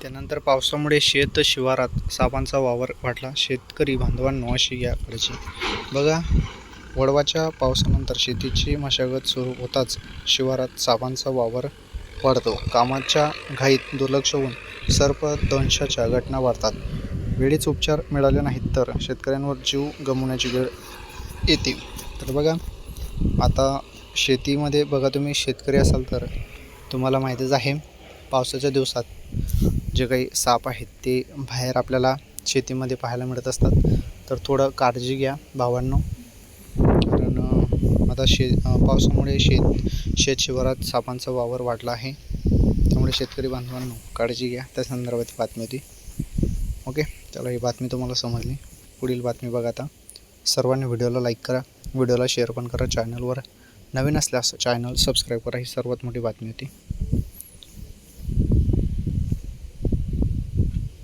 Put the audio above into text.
त्यानंतर पावसामुळे शेत शिवारात सापांचा वावर वाढला. शेतकरी बांधवांनो अशी घ्या काळजी. बघा, वळवाच्या पावसानंतर शेतीची मशागत सुरू होताच शिवारात सापांचा वावर वाढतो. कामाच्या घाईत दुर्लक्ष होऊन सर्पदंशाच्या घटना वाढतात. वेळीच उपचार मिळाले नाहीत तर शेतकऱ्यांवर जीव गमवण्याची वेळ येते. तर बघा, आता शेतीमध्ये बघा, तुम्ही शेतकरी असाल तर तुम्हाला माहितीच आहे, पावसाच्या दिवसात जे काही साप आहेत ते बाहेर आपल्याला शेतीमध्ये पाहायला मिळत असतात. तर थोडं काळजी घ्या भावांनो, कारण आता पावसामुळे शेत शिवारात सापांचा वावर वाढला आहे. त्यामुळे शेतकरी बांधवांनो काळजी घ्या. त्या संदर्भात बातमी होती. ओके, चला, ही बातमी तुम्हाला समजली. पुढील बातमी बघा. आता सर्वांनी व्हिडिओला लाईक करा, व्हिडिओला शेअर पण करा. चॅनलवर नवीन असल्यास चॅनल सबस्क्राईब करा. ही सर्वात मोठी बातमी होती.